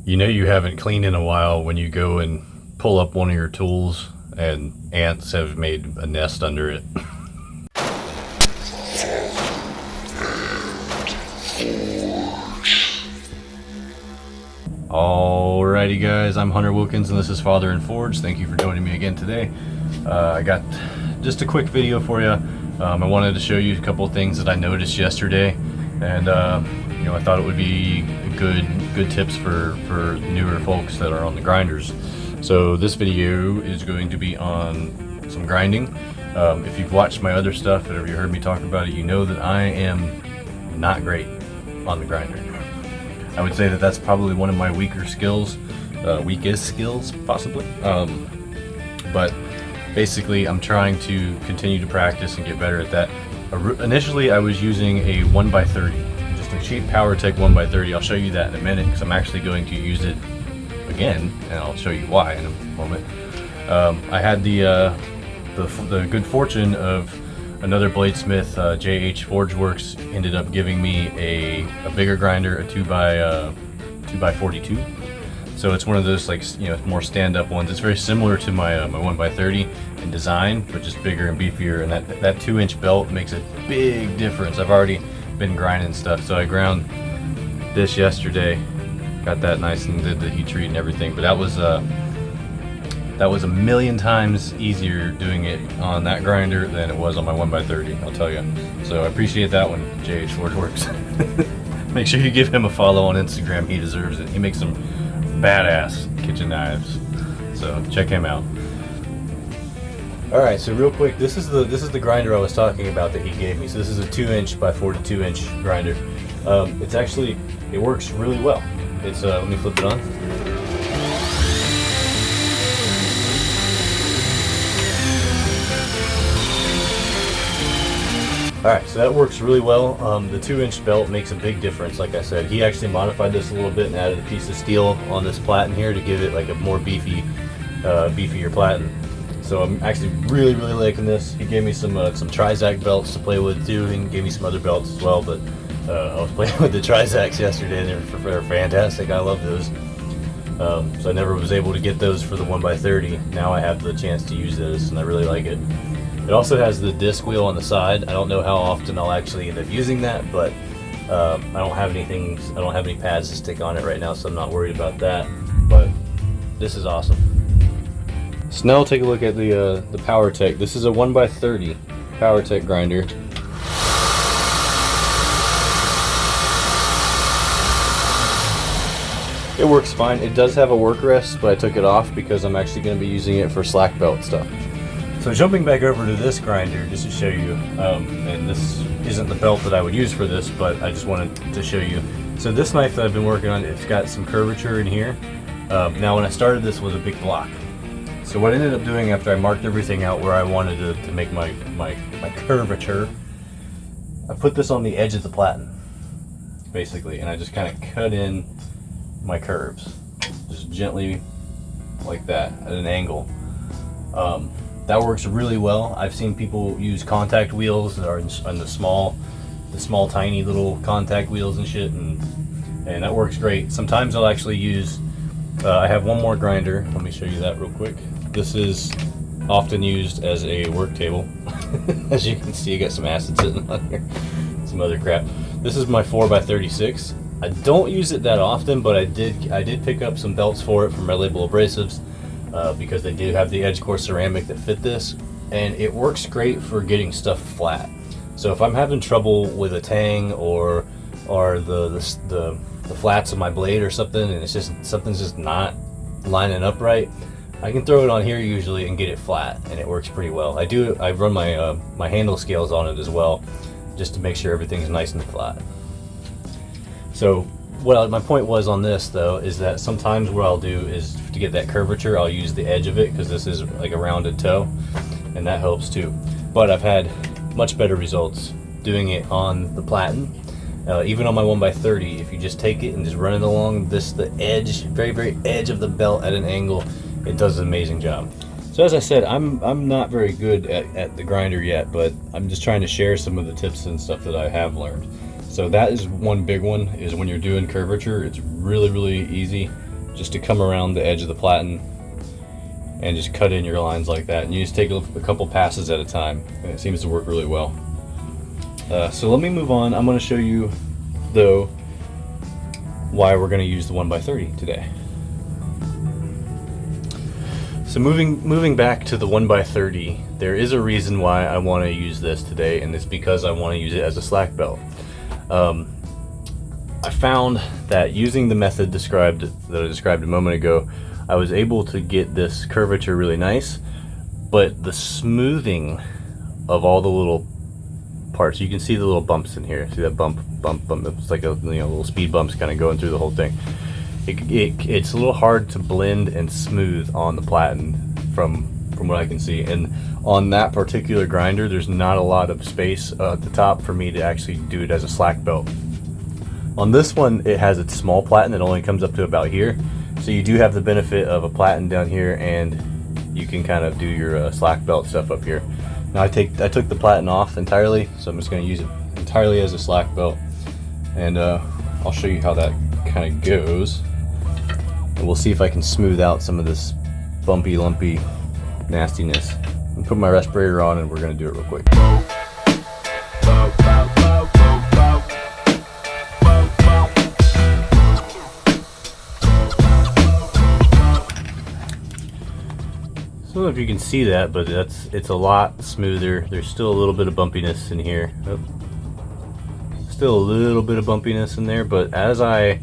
You know you haven't cleaned in a while when you go and pull up one of your tools and ants have made a nest under it. Alrighty guys, I'm Hunter Wilkins and this is Father and Forge. Thank you for joining me again today. I got just a quick video for you. I wanted to show you a couple of things that I noticed yesterday, and I thought it would be good tips for newer folks that are on the grinders. So this video is going to be on some grinding. If you've watched my other stuff, or if you heard me talk about it, you know that I am not great on the grinder. I would say that that's probably one of my weakest skills, possibly. But basically, I'm trying to continue to practice and get better at that. Initially, I was using a 1x30, just a cheap Powertech 1x30. I'll show you that in a minute because I'm actually going to use it again, and I'll show you why in a moment. I had the good fortune of another bladesmith, JH Forge Works, ended up giving me a bigger grinder, a 2x42. So it's one of those more stand-up ones. It's very similar to my 1x30 in design, but just bigger and beefier. And that 2-inch belt makes a big difference. I've already been grinding stuff, so I ground this yesterday, got that nice and did the heat treat and everything. But that was a million times easier doing it on that grinder than it was on my 1x30, I'll tell you. So I appreciate that one, JH Forge Works. Make sure you give him a follow on Instagram. He deserves it. He makes some badass kitchen knives, so check him out. All right, so real quick, this is the grinder I was talking about that he gave me. So this is a 2-inch by 42-inch grinder. It works really well. It's let me flip it on. Alright, so that works really well. The 2-inch belt makes a big difference. Like I said, he actually modified this a little bit and added a piece of steel on this platen here to give it like a more beefier platen. So I'm actually really liking this. He gave me some Trizac belts to play with too, and gave me some other belts as well. But I was playing with the Trizacs yesterday, and they're fantastic. I love those. So I never was able to get those for the 1x30. Now I have the chance to use those, and I really like it. It also has the disc wheel on the side. I don't know how often I'll actually end up using that, but I don't have any pads to stick on it right now, so I'm not worried about that. But this is awesome. So now I'll take a look at the Powertech. This is a 1x30 Powertech grinder. It works fine. It does have a work rest, but I took it off because I'm actually going to be using it for slack belt stuff. So jumping back over to this grinder, just to show you, and this isn't the belt that I would use for this, but I just wanted to show you. So this knife that I've been working on, it's got some curvature in here. Now when I started, this was a big block. So what I ended up doing after I marked everything out where I wanted to make my curvature, I put this on the edge of the platen, basically, and I just kind of cut in my curves, just gently like that at an angle. That works really well. I've seen people use contact wheels that are on the small tiny little contact wheels and shit, and that works great. Sometimes I'll actually use, I have one more grinder. Let me show you that real quick. This is often used as a work table. As you can see, I got some acid sitting on here, some other crap. This is my 4x36. I don't use it that often, but I did pick up some belts for it from Red Label Abrasives. Because they do have the edge core ceramic that fit this, and it works great for getting stuff flat. So if I'm having trouble with a tang or the flats of my blade or something, and something's just not lining up right, I can throw it on here usually and get it flat, and it works pretty well. I run my handle scales on it as well, just to make sure everything's nice and flat. So my point was on this though is that sometimes what I'll do is to get that curvature, I'll use the edge of it because this is like a rounded toe, and that helps too. But I've had much better results doing it on the platen. Even on my 1x30, if you just take it and just run it along the edge, very edge of the belt at an angle, it does an amazing job. So as I said, I'm not very good at the grinder yet, but I'm just trying to share some of the tips and stuff that I have learned. So that is one big one, is when you're doing curvature, it's really easy just to come around the edge of the platen and just cut in your lines like that. And you just take a couple passes at a time, and it seems to work really well. So let me move on. I'm going to show you, though, why we're going to use the 1x30 today. So moving back to the 1x30, there is a reason why I want to use this today, and it's because I want to use it as a slack belt. I found that using the method that I described a moment ago, I was able to get this curvature really nice, but the smoothing of all the little parts, you can see the little bumps in here. See that bump? It's like a little speed bumps kind of going through the whole thing. It's a little hard to blend and smooth on the platen from what I can see. And on that particular grinder, there's not a lot of space at the top for me to actually do it as a slack belt. On this one, it has its small platen that only comes up to about here. So you do have the benefit of a platen down here, and you can kind of do your slack belt stuff up here. Now I took the platen off entirely, so I'm just going to use it entirely as a slack belt, and I'll show you how that kind of goes, and we'll see if I can smooth out some of this bumpy, lumpy nastiness. I'm put my respirator on, and we're going to do it real quick. I don't know if you can see that, but it's a lot smoother. There's still a little bit of bumpiness in here. Still a little bit of bumpiness in there, but as I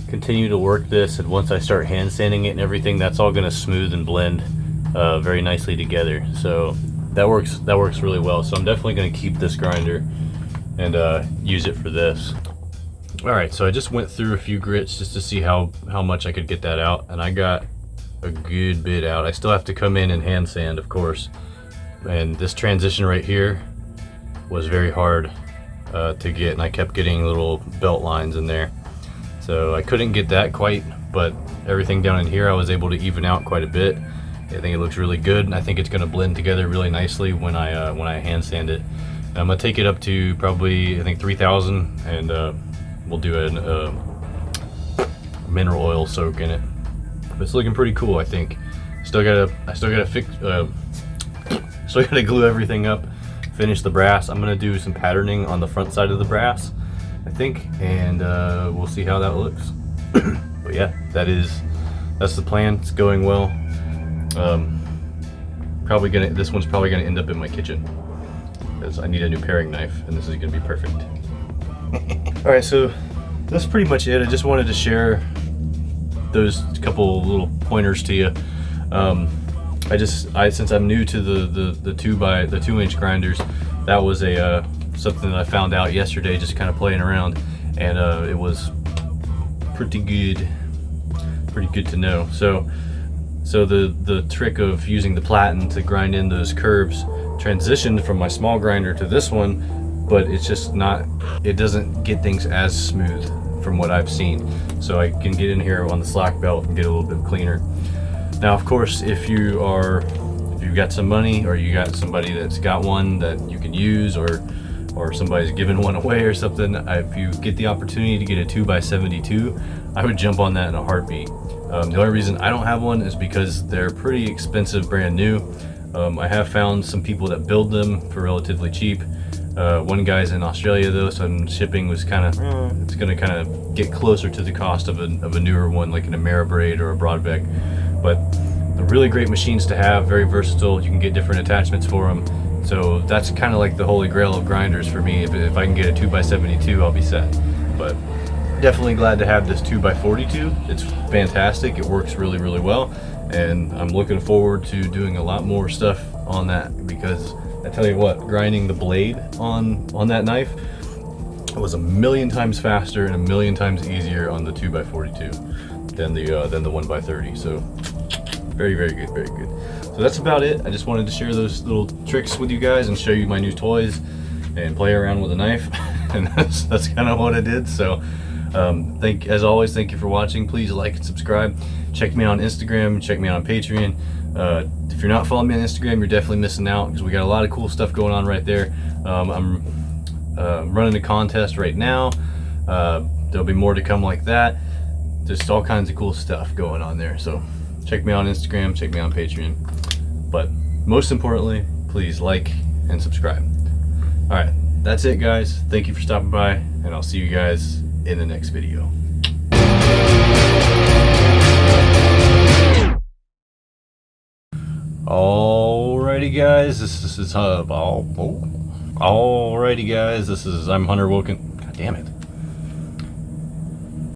continue to work this, and once I start hand sanding it and everything, that's all going to smooth and blend very nicely together. So that works really well. So I'm definitely going to keep this grinder and use it for this. All right, so I just went through a few grits just to see how much I could get that out, and I got a good bit out. I still have to come in and hand sand, of course, and this transition right here was very hard to get, and I kept getting little belt lines in there, so I couldn't get that quite, but everything down in here I was able to even out quite a bit. I think it looks really good, and I think it's going to blend together really nicely when I hand sand it. And I'm going to take it up to probably, I think, 3,000, and we'll do a mineral oil soak in it. It's looking pretty cool, I think. I still gotta glue everything up, finish the brass. I'm gonna do some patterning on the front side of the brass, I think, and we'll see how that looks. But yeah, that's the plan. It's going well. This one's probably gonna end up in my kitchen because I need a new paring knife, and this is gonna be perfect. All right, so that's pretty much it. I just wanted to share those couple little pointers to you. Since I'm new to the 2-inch grinders, that was something that I found out yesterday, just kind of playing around, and it was pretty good to know. So the trick of using the platen to grind in those curves transitioned from my small grinder to this one, but it's just not, it doesn't get things as smooth from what I've seen. So I can get in here on the slack belt and get a little bit cleaner. Now, of course, if you've got some money, or you got somebody that's got one that you can use, or somebody's giving one away or something, if you get the opportunity to get a 2x72, I would jump on that in a heartbeat. The only reason I don't have one is because they're pretty expensive, brand new. I have found some people that build them for relatively cheap. One guy's in Australia though, so shipping was kind of, it's going to kind of get closer to the cost of a newer one, like an Ameribraid or a Broadbeck. But they're really great machines to have, very versatile. You can get different attachments for them. So that's kind of like the holy grail of grinders for me. If I can get a 2x72, I'll be set. But definitely glad to have this 2x42. It's fantastic. It works really, really well. And I'm looking forward to doing a lot more stuff on that, because I tell you what, grinding the blade on that knife was a million times faster and a million times easier on the 2x42 than the 1x30. So very, very good, very good. So that's about it. I just wanted to share those little tricks with you guys and show you my new toys and play around with a knife. And that's kind of what I did. So as always, thank you for watching. Please like and subscribe. Check me out on Instagram, check me out on Patreon. If you're not following me on Instagram, you're definitely missing out, because we got a lot of cool stuff going on right there. I'm running a contest right now. There'll be more to come like that. just all kinds of cool stuff going on there. So check me out on Instagram, check me out on Patreon. But most importantly, please like and subscribe. All right, that's it, guys. Thank you for stopping by, and I'll see you guys in the next video. Alrighty, guys, this is I'm Hunter Wilkins. God damn it.